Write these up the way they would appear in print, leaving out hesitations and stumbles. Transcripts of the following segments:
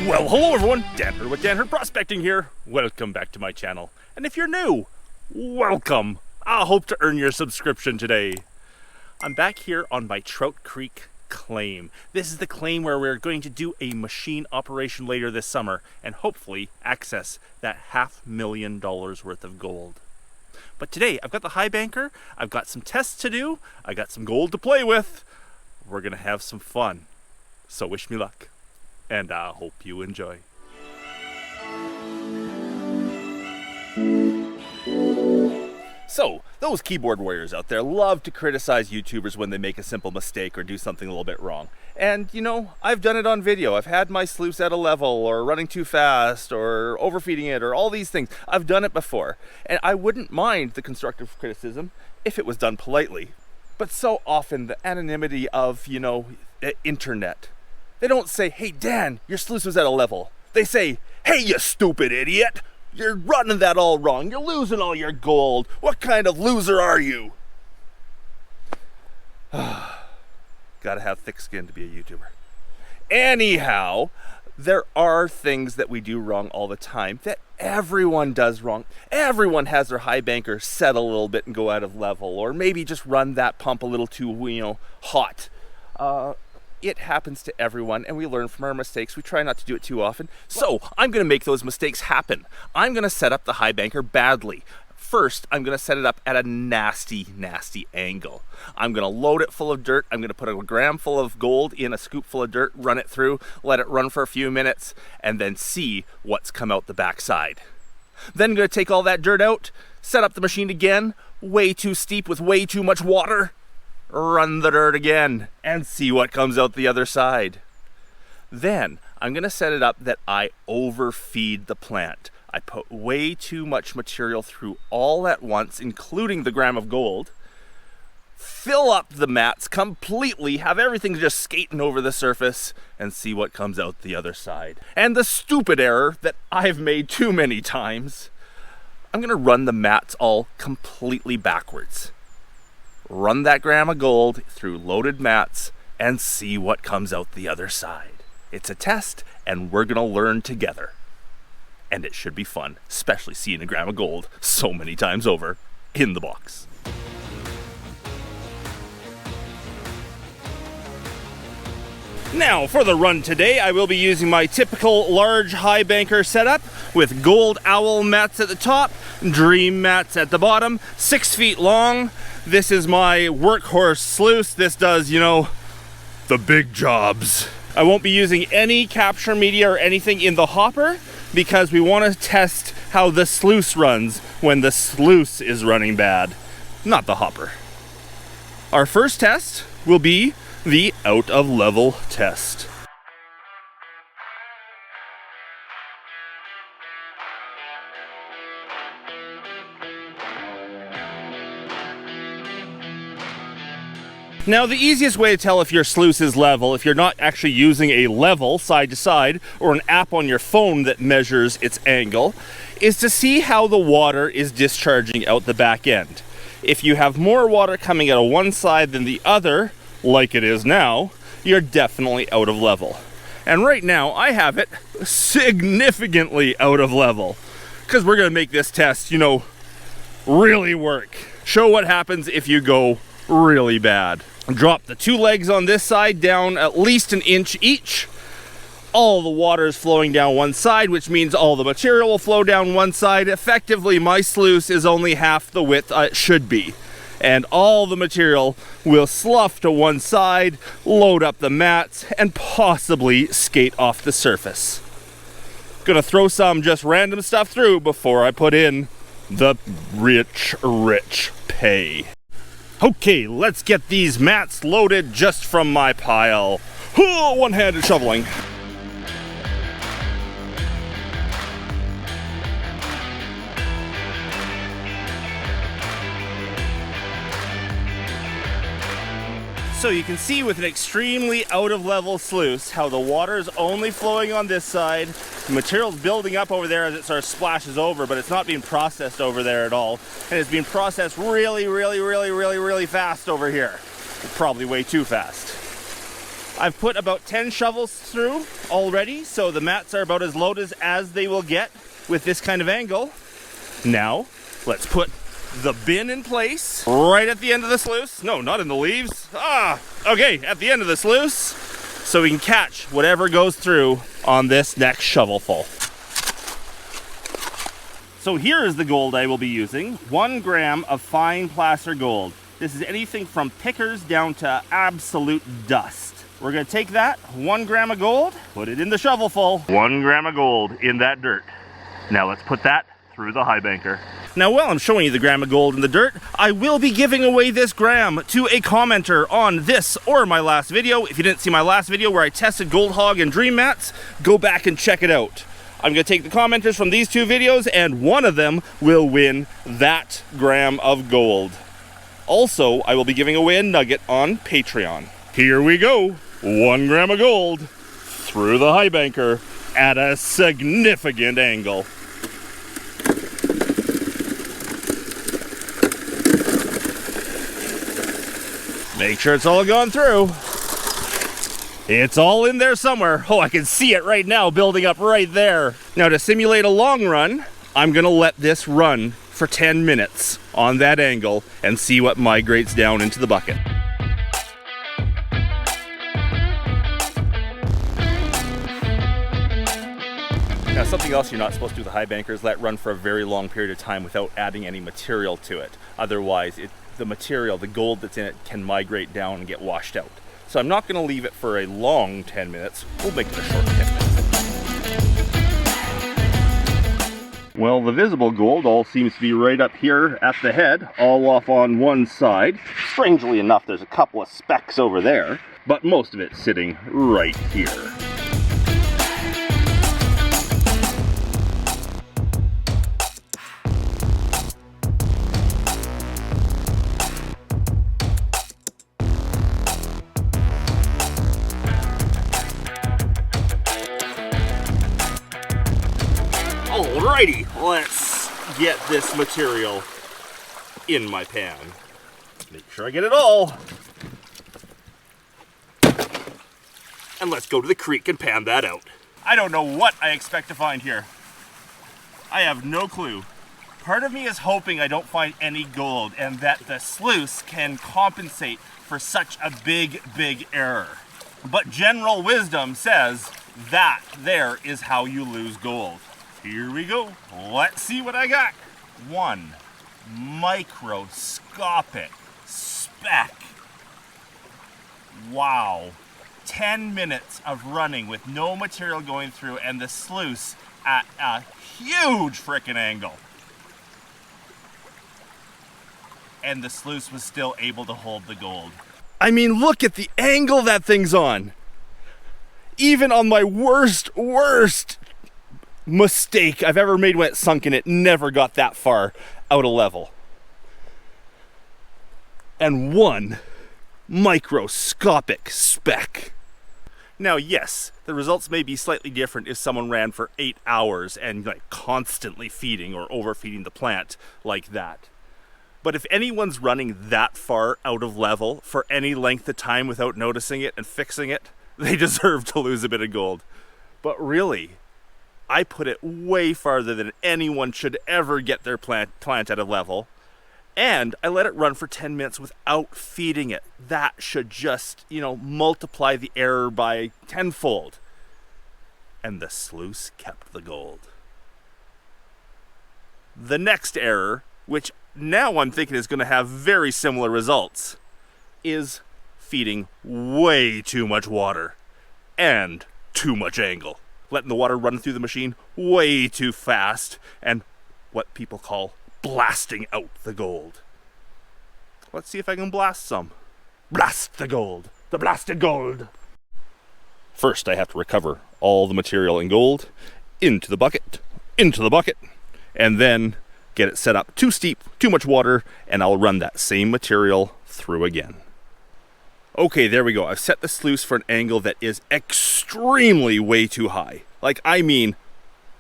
Well, hello everyone, Dan Hurd with Dan Hurd Prospecting here. Welcome back to my channel. And if you're new, welcome. I hope to earn your subscription today. I'm back here on my Trout Creek claim. This is the claim where we're going to do a machine operation later this summer and hopefully access that $500,000 worth of gold. But today I've got the high banker, I've got some tests to do, I got some gold to play with. We're gonna have some fun. So wish me luck. And I hope you enjoy. So, those keyboard warriors out there love to criticize YouTubers when they make a simple mistake or do something a little bit wrong. And you know, I've done it on video. I've had my sluice at a level or running too fast or overfeeding it or all these things. I've done it before. And I wouldn't mind the constructive criticism if it was done politely. But so often the anonymity of, you know, internet. They don't say, hey Dan, your sluice was at a level. They say, hey you stupid idiot, you're running that all wrong. You're losing all your gold. What kind of loser are you? Gotta have thick skin to be a YouTuber. Anyhow, there are things that we do wrong all the time that everyone does wrong. Everyone has their high banker set a little bit and go out of level, or maybe just run that pump a little too, you know, hot. It happens to everyone, and we learn from our mistakes. We try not to do it too often. So I'm going to make those mistakes happen. I'm going to set up the high banker badly. First, I'm going to set it up at a nasty, nasty angle. I'm going to load it full of dirt. I'm going to put a gram full of gold in a scoop full of dirt, run it through, let it run for a few minutes, and then see what's come out the backside. Then I'm going to take all that dirt out, set up the machine again, way too steep with way too much water. Run the dirt again and see what comes out the other side. Then I'm going to set it up that I overfeed the plant. I put way too much material through all at once, including the gram of gold. Fill up the mats completely, have everything just skating over the surface, and see what comes out the other side. And the stupid error that I've made too many times, I'm going to run the mats all completely backwards. Run that gram of gold through loaded mats and see what comes out the other side. It's a test and we're gonna learn together. And it should be fun, especially seeing a gram of gold so many times over in the box. Now for the run today, I will be using my typical large high banker setup with gold owl mats at the top, dream mats at the bottom, 6 feet long. This is my workhorse sluice. This does, you know, the big jobs. I won't be using any capture media or anything in the hopper because we want to test how the sluice runs when the sluice is running bad, not the hopper. Our first test will be the out of level test. Now the easiest way to tell if your sluice is level, if you're not actually using a level side to side or an app on your phone that measures its angle, is to see how the water is discharging out the back end. If you have more water coming out of one side than the other, like it is now, you're definitely out of level. And right now I have it significantly out of level because we're going to make this test, you know, really work. Show what happens if you go really bad. Drop the two legs on this side down at least an inch each. All the water is flowing down one side, which means all the material will flow down one side. Effectively, my sluice is only half the width it should be. And all the material will slough to one side, load up the mats, and possibly skate off the surface. Gonna throw some just random stuff through before I put in the rich pay. Okay, let's get these mats loaded just from my pile. Oh, one-handed shoveling. So you can see with an extremely out of level sluice how the water is only flowing on this side. The material's building up over there as it sort of splashes over, but it's not being processed over there at all. And it's being processed really fast over here. Probably way too fast. I've put about 10 shovels through already, so the mats are about as loaded as they will get with this kind of angle. Now, let's put the bin in place right at the end of the sluice. No, not in the leaves. Okay, at the end of the sluice, so we can catch whatever goes through on this next shovelful. So here is the gold I will be using. 1 gram of fine placer gold. This is anything from pickers down to absolute dust. We're gonna take that 1 gram of gold, put it in the shovelful. 1 gram of gold in that dirt. Now let's put that through the high banker. Now while I'm showing you the gram of gold in the dirt, I will be giving away this gram to a commenter on this or my last video. If you didn't see my last video where I tested Gold Hog and Dream Mats, go back and check it out. I'm gonna take the commenters from these 2 videos and one of them will win that gram of gold. Also, I will be giving away a nugget on Patreon. Here we go. 1 gram of gold through the high banker at a significant angle. Make sure it's all gone through. It's all in there somewhere. Oh, I can see it right now building up right there. Now to simulate a long run, I'm gonna let this run for 10 minutes on that angle and see what migrates down into the bucket. Now something else you're not supposed to do with the high banker is let run for a very long period of time without adding any material to it. Otherwise, the material, the gold that's in it, can migrate down and get washed out. So I'm not gonna leave it for a long 10 minutes. We'll make it a short 10 minutes. Well, the visible gold all seems to be right up here at the head, all off on one side. Strangely enough, there's a couple of specks over there, but most of it's sitting right here. Alrighty, let's get this material in my pan. Make sure I get it all. And let's go to the creek and pan that out. I don't know what I expect to find here. I have no clue. Part of me is hoping I don't find any gold and that the sluice can compensate for such a big error. But general wisdom says that there is how you lose gold. Here we go. Let's see what I got. 1 microscopic speck. Wow. 10 minutes of running with no material going through and the sluice at a huge frickin' angle. And the sluice was still able to hold the gold. I mean, look at the angle that thing's on. Even on my worst mistake I've ever made when it sunk in, it never got that far out of level. And 1 microscopic speck. Now, yes, the results may be slightly different if someone ran for 8 hours and like constantly feeding or overfeeding the plant like that. But if anyone's running that far out of level for any length of time without noticing it and fixing it, they deserve to lose a bit of gold. But really, I put it way farther than anyone should ever get their plant at a level. And I let it run for 10 minutes without feeding it. That should just, multiply the error by tenfold. And the sluice kept the gold. The next error, which now I'm thinking is going to have very similar results, is feeding way too much water and too much angle. Letting the water run through the machine way too fast and what people call blasting out the gold. Let's see if I can blast some. Blast the gold. The blasted gold. First, I have to recover all the material in gold into the bucket, and then get it set up too steep, too much water, and I'll run that same material through again. Okay, there we go. I've set the sluice for an angle that is extremely way too high. Like, I mean,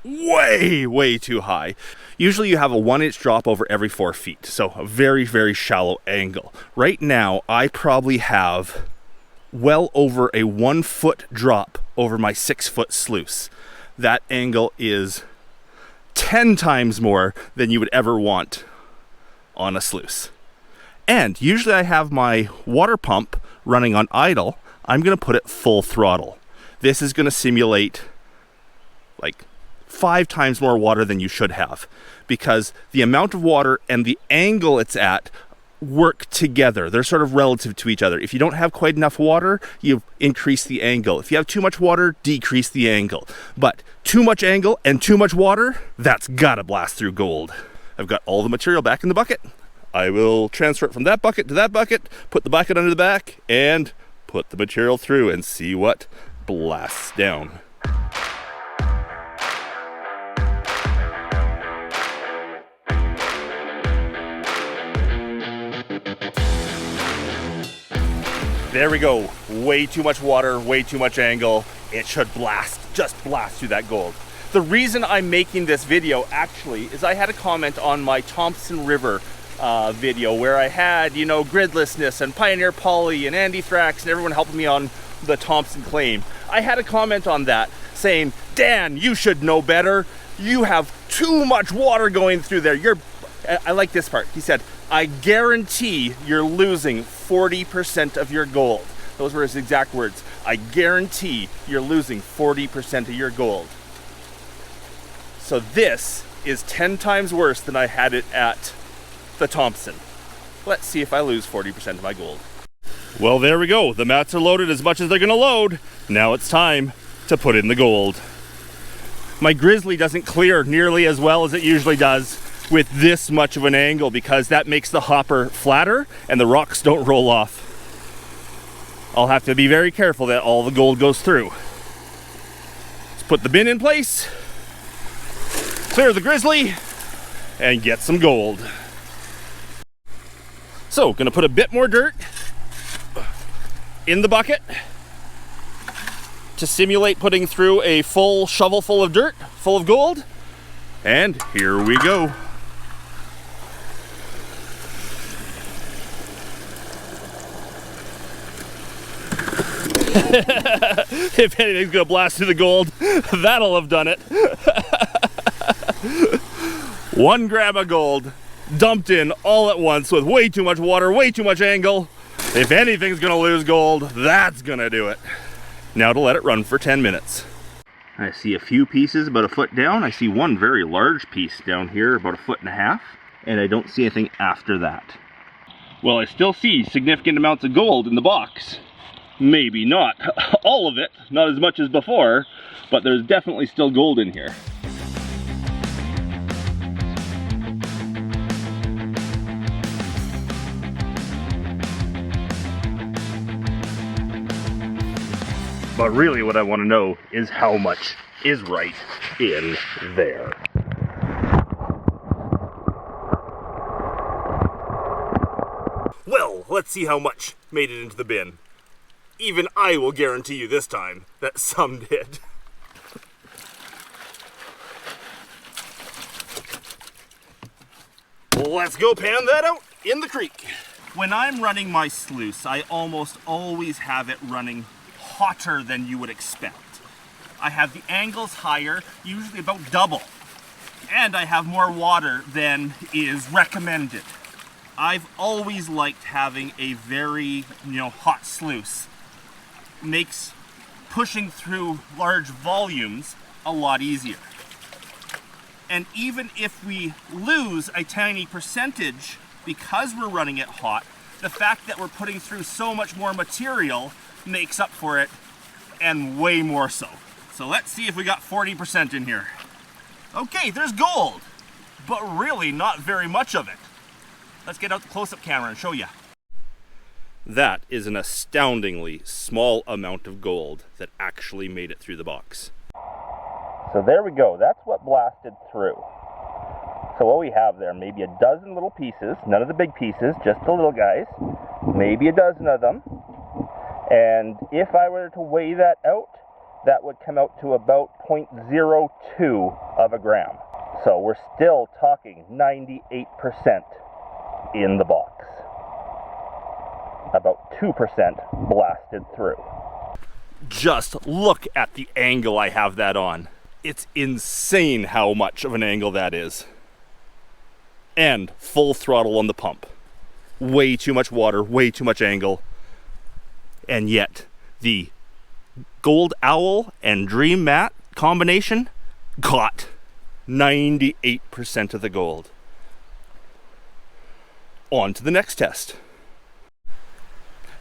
way too high. Usually you have a 1-inch drop over every 4 feet, so a very shallow angle. Right now, I probably have well over a 1 foot drop over my 6 foot sluice. That angle is 10 times more than you would ever want on a sluice. And usually I have my water pump running on idle. I'm going to put it full throttle. This is going to simulate like 5 times more water than you should have, because the amount of water and the angle it's at work together. They're sort of relative to each other. If you don't have quite enough water, you increase the angle. If you have too much water, decrease the angle. But too much angle and too much water, that's gotta blast through gold. I've got all the material back in the bucket. I will transfer it from that bucket to that bucket, put the bucket under the back, and put the material through and see what blasts down. There we go. Way too much water, way too much angle. It should blast, just blast through that gold. The reason I'm making this video actually is I had a comment on my Thompson River video where I had, you know, gridlessness and Pioneer Poly and Andy Thrax and everyone helping me on the Thompson claim. I had a comment on that saying, Dan, you should know better. You have too much water going through there. I like this part. He said, I guarantee you're losing 40% of your gold. Those were his exact words. I guarantee you're losing 40% of your gold. So this is 10 times worse than I had it at the Thompson. Let's see if I lose 40% of my gold. Well, there we go. The mats are loaded as much as they're gonna load. Now it's time to put in the gold. My Grizzly doesn't clear nearly as well as it usually does with this much of an angle, because that makes the hopper flatter and the rocks don't roll off. I'll have to be very careful that all the gold goes through. Let's put the bin in place, clear the Grizzly, and get some gold. So, gonna put a bit more dirt in the bucket to simulate putting through a full shovel full of dirt, full of gold. And here we go. If anything's gonna blast through the gold, that'll have done it. 1 gram of gold dumped in all at once with way too much water, way too much angle. If anything's gonna lose gold, that's gonna do it. Now to let it run for 10 minutes. I see a few pieces about a foot down. I see one very large piece down here about 1.5 feet, and I don't see anything after that. Well, I still see significant amounts of gold in the box. Maybe not all of it, not as much as before, but there's definitely still gold in here. But really what I want to know is how much is right in there. Well, let's see how much made it into the bin. Even I will guarantee you this time that some did. Let's go pan that out in the creek. When I'm running my sluice, I almost always have it running hotter than you would expect. I have the angles higher, usually about double, and I have more water than is recommended. I've always liked having a very, hot sluice. Makes pushing through large volumes a lot easier. And even if we lose a tiny percentage because we're running it hot, the fact that we're putting through so much more material makes up for it, and way more so. So let's see if we got 40% in here. Okay, there's gold, but really not very much of it. Let's get out the close-up camera and show you. That is an astoundingly small amount of gold that actually made it through the box. So there we go, that's what blasted through. So what we have there, maybe a dozen little pieces, none of the big pieces, just the little guys, maybe a dozen of them. And if I were to weigh that out, that would come out to about 0.02 of a gram. So we're still talking 98% in the box. about 2% blasted through. Just look at the angle I have that on. It's insane how much of an angle that is. And full throttle on the pump. Way too much water, way too much angle. And yet, the Gold Owl and Dream Mat combination got 98% of the gold. On to the next test.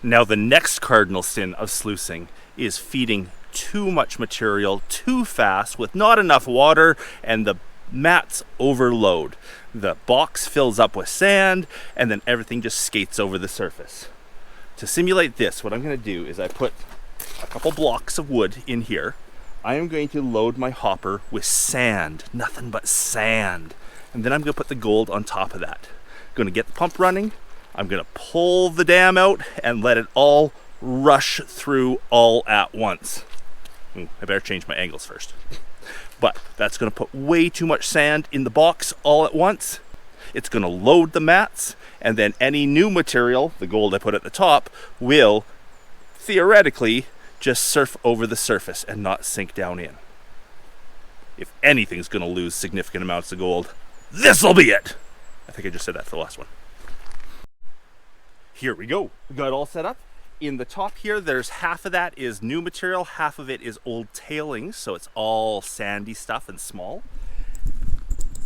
Now the next cardinal sin of sluicing is feeding too much material too fast with not enough water, and the mats overload. The box fills up with sand and then everything just skates over the surface. To simulate this, what I'm going to do is I put a couple blocks of wood in here. I am going to load my hopper with sand, nothing but sand. And then I'm going to put the gold on top of that. I'm going to get the pump running. I'm going to pull the dam out and let it all rush through all at once. I better change my angles first. But that's going to put way too much sand in the box all at once. It's going to load the mats, and then any new material, the gold I put at the top, will theoretically just surf over the surface and not sink down in. If anything's going to lose significant amounts of gold, this'll be it. I think I just said that for the last one. Here we go. We got it all set up. In the top here, there's half of that is new material, half of it is old tailings, so it's all sandy stuff and small.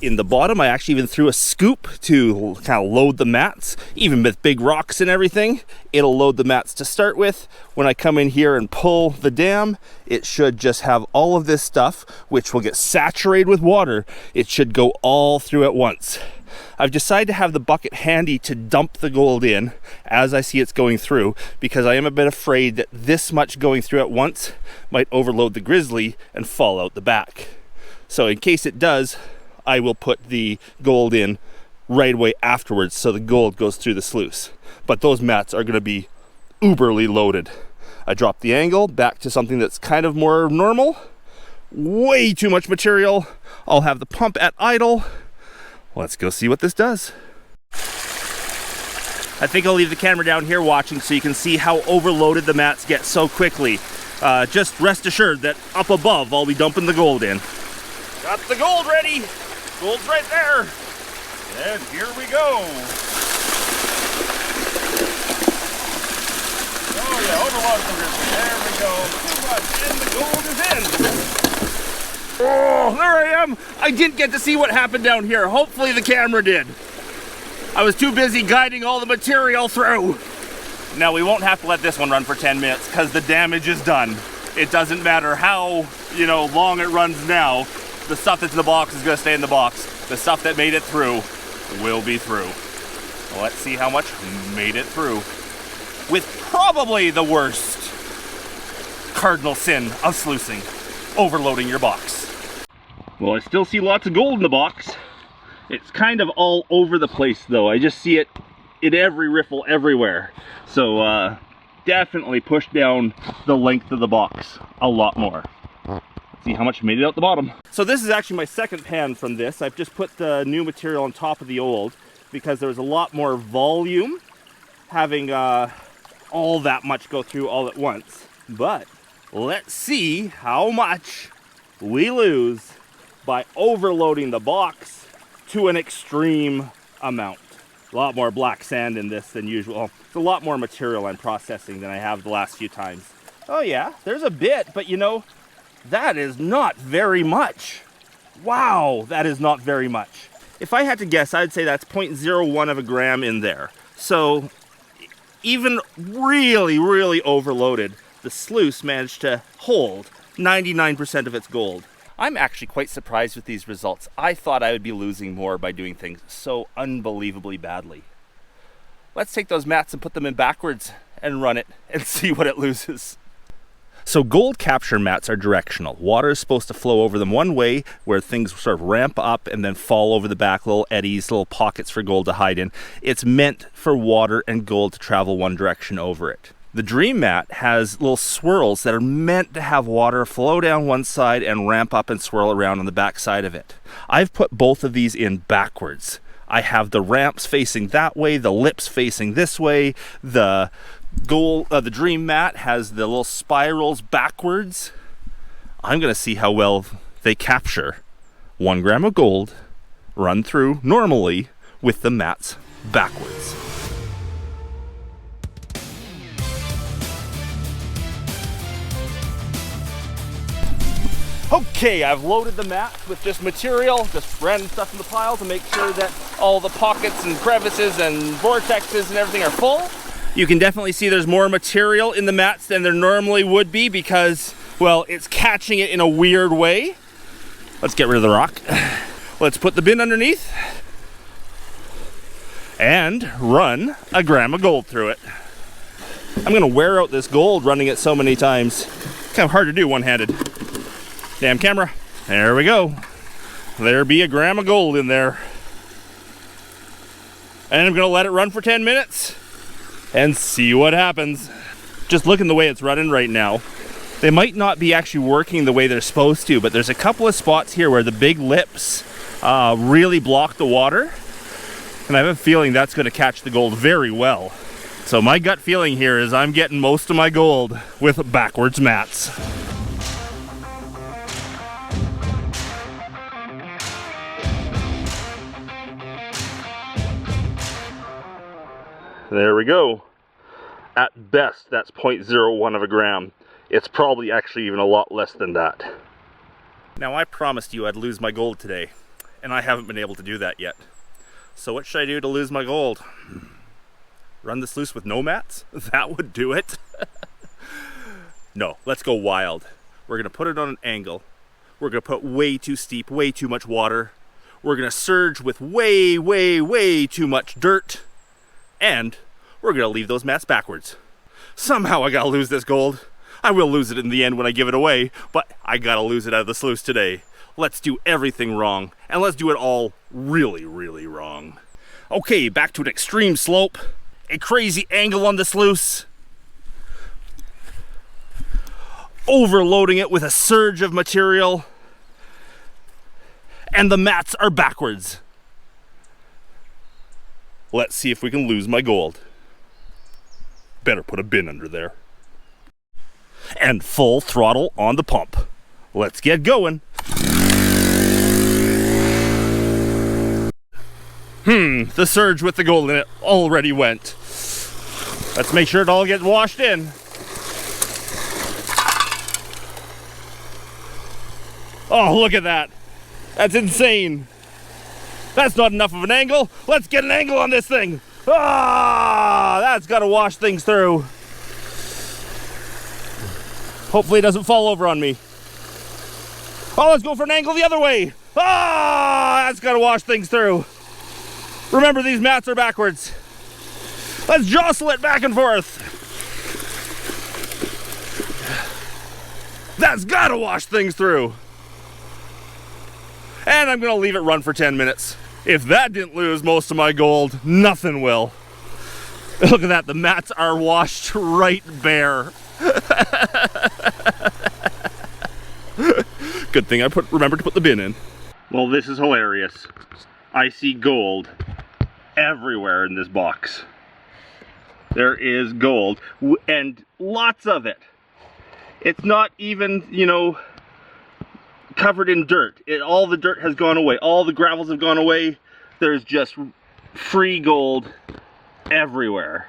In the bottom, I actually even threw a scoop to kind of load the mats, even with big rocks and everything. It'll load the mats to start with. When I come in here and pull the dam, it should just have all of this stuff, which will get saturated with water. It should go all through at once. I've decided to have the bucket handy to dump the gold in as I see it's going through, because I am a bit afraid that this much going through at once might overload the grizzly and fall out the back. So in case it does, I will put the gold in right away afterwards so the gold goes through the sluice. But those mats are going to be uberly loaded. I dropped the angle back to something that's kind of more normal. Way too much material. I'll have the pump at idle. Let's go see what this does. I think I'll leave the camera down here watching so you can see how overloaded the mats get so quickly. Just rest assured that up above I'll be dumping the gold in. Got the gold ready. Gold's right there. And here we go. Oh yeah, overload the grizzly. There we go. Too much, and the gold is in. Oh, there I am. I didn't get to see what happened down here. Hopefully the camera did. I was too busy guiding all the material through. Now we won't have to let this one run for 10 minutes because the damage is done. It doesn't matter how, long it runs now. The stuff that's in the box is going to stay in the box. The stuff that made it through will be through. Let's see how much made it through. With probably the worst cardinal sin of sluicing, overloading your box. Well, I still see lots of gold in the box. It's kind of all over the place though. I just see it in every riffle everywhere. So definitely push down the length of the box a lot more. See how much made it out the bottom. So this is actually my second pan from this. I've just put the new material on top of the old because there was a lot more volume having all that much go through all at once. But let's see how much we lose by overloading the box to an extreme amount. A lot more black sand in this than usual. It's a lot more material I'm processing than I have the last few times. Oh yeah, there's a bit, but that is not very much. Wow, that is not very much. If I had to guess, I'd say that's 0.01 of a gram in there. So even really, really overloaded, the sluice managed to hold 99% of its gold. I'm actually quite surprised with these results. I thought I would be losing more by doing things so unbelievably badly. Let's take those mats and put them in backwards and run it and see what it loses. So gold capture mats are directional. Water is supposed to flow over them one way, where things sort of ramp up and then fall over the back, little eddies, little pockets for gold to hide in. It's meant for water and gold to travel one direction over it. The Dream Mat has little swirls that are meant to have water flow down one side and ramp up and swirl around on the back side of it. I've put both of these in backwards. I have the ramps facing that way, the lips facing this way, the dream mat has the little spirals backwards. I'm gonna see how well they capture 1 gram of gold run through normally with the mats backwards. Okay, I've loaded the mats with just material, just random stuff in the pile to make sure that all the pockets and crevices and vortexes and everything are full. You can definitely see there's more material in the mats than there normally would be because, well, it's catching it in a weird way. Let's get rid of the rock. Let's put the bin underneath and run 1 gram of gold through it. I'm gonna wear out this gold running it so many times. Kind of hard to do one-handed. Damn camera. There we go. There be 1 gram of gold in there. And I'm gonna let it run for 10 minutes and see what happens. Just looking the way it's running right now, they might not be actually working the way they're supposed to, but there's a couple of spots here where the big lips really block the water. And I have a feeling that's gonna catch the gold very well. So my gut feeling here is I'm getting most of my gold with backwards mats. There we go. At best, that's 0.01 of a gram. It's probably actually even a lot less than that. Now, I promised you I'd lose my gold today, and I haven't been able to do that yet. So what should I do to lose my gold? Run the sluice with no mats? That would do it. No, let's go wild. We're gonna put it on an angle. We're gonna put way too steep, way too much water. We're gonna surge with way, way, way too much dirt. And we're gonna leave those mats backwards. Somehow I gotta lose this gold. I will lose it in the end when I give it away, but I gotta lose it out of the sluice today. Let's do everything wrong, and let's do it all really, really wrong. Okay, back to an extreme slope, a crazy angle on the sluice, overloading it with a surge of material, and the mats are backwards. Let's see if we can lose my gold. Better put a bin under there. And full throttle on the pump. Let's get going. The surge with the gold in it already went. Let's make sure it all gets washed in. Oh, look at that. That's insane. That's not enough of an angle. Let's get an angle on this thing. Ah, that's got to wash things through. Hopefully it doesn't fall over on me. Oh, let's go for an angle the other way. Ah, that's got to wash things through. Remember, these mats are backwards. Let's jostle it back and forth. That's got to wash things through. And I'm going to leave it run for 10 minutes. If that didn't lose most of my gold, nothing will. Look at that, the mats are washed right bare. Good thing I remembered to put the bin in. Well, this is hilarious. I see gold everywhere in this box. There is gold, and lots of it. It's not even, you know, covered in dirt. All the dirt has gone away. All the gravels have gone away. There's just free gold everywhere.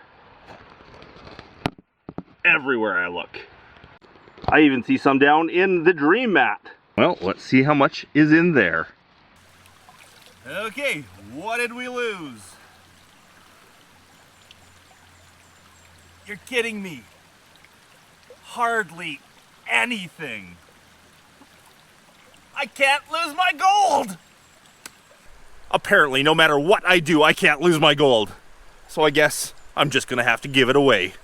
Everywhere I look. I even see some down in the dream mat. Well, let's see how much is in there. Okay, what did we lose? You're kidding me. Hardly anything. I can't lose my gold! Apparently, no matter what I do, I can't lose my gold. So I guess I'm just gonna have to give it away.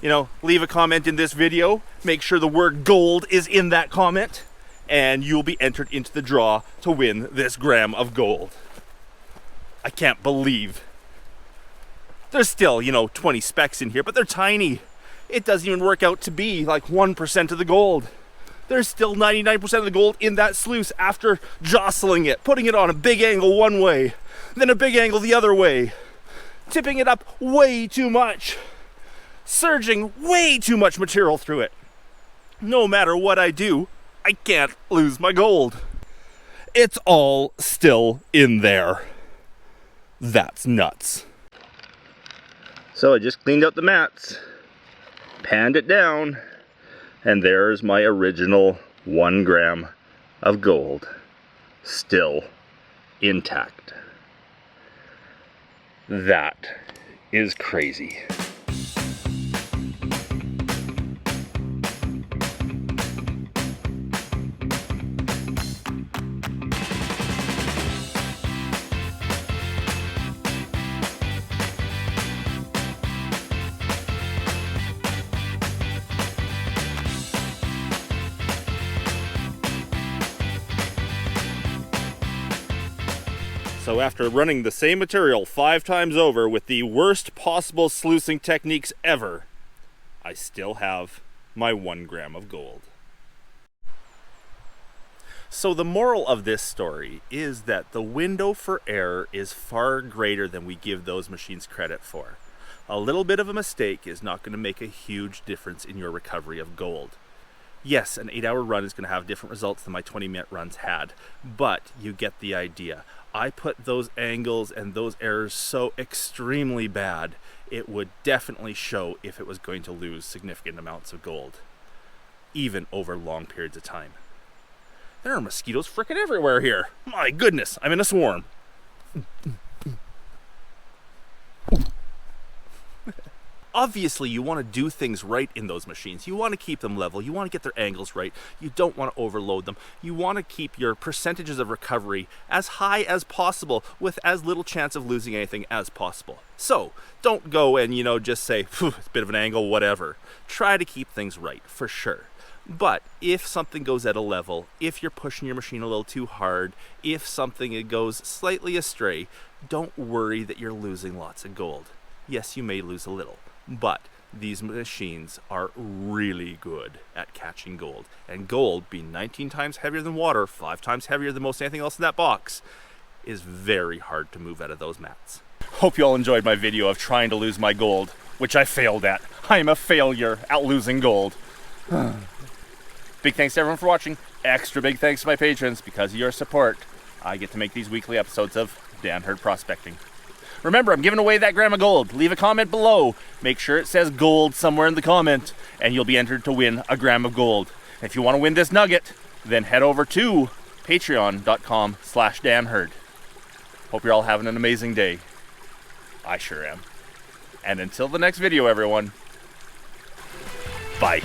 You know, leave a comment in this video, make sure the word gold is in that comment, and you'll be entered into the draw to win this gram of gold. I can't believe. There's still, you know, 20 specks in here, but they're tiny. It doesn't even work out to be like 1% of the gold. There's still 99% of the gold in that sluice after jostling it, putting it on a big angle one way, then a big angle the other way, tipping it up way too much, surging way too much material through it. No matter what I do, I can't lose my gold. It's all still in there. That's nuts. So I just cleaned out the mats, panned it down, and there's my original 1 gram of gold, still intact. That is crazy. So after running the same material 5 times over with the worst possible sluicing techniques ever, I still have my 1 gram of gold. So the moral of this story is that the window for error is far greater than we give those machines credit for. A little bit of a mistake is not going to make a huge difference in your recovery of gold. Yes, an 8-hour run is going to have different results than my 20-minute runs had, but you get the idea. I put those angles and those errors so extremely bad, it would definitely show if it was going to lose significant amounts of gold, even over long periods of time. There are mosquitoes frickin' everywhere here. My goodness, I'm in a swarm. Obviously, you want to do things right in those machines. You want to keep them level. You want to get their angles right. You don't want to overload them. You want to keep your percentages of recovery as high as possible with as little chance of losing anything as possible. So, don't go and, just say, it's a bit of an angle, whatever. Try to keep things right, for sure. But if something goes at a level, if you're pushing your machine a little too hard, if something goes slightly astray, don't worry that you're losing lots of gold. Yes, you may lose a little. But these machines are really good at catching gold. And gold, being 19 times heavier than water, 5 times heavier than most anything else in that box, is very hard to move out of those mats. Hope you all enjoyed my video of trying to lose my gold, which I failed at. I am a failure at losing gold. Big thanks to everyone for watching. Extra big thanks to my patrons. Because of your support, I get to make these weekly episodes of Dan Hurd Prospecting. Remember, I'm giving away that gram of gold. Leave a comment below. Make sure it says gold somewhere in the comment, and you'll be entered to win a gram of gold. If you want to win this nugget, then head over to patreon.com/Dan Hurd. Hope you're all having an amazing day. I sure am. And until the next video, everyone, bye.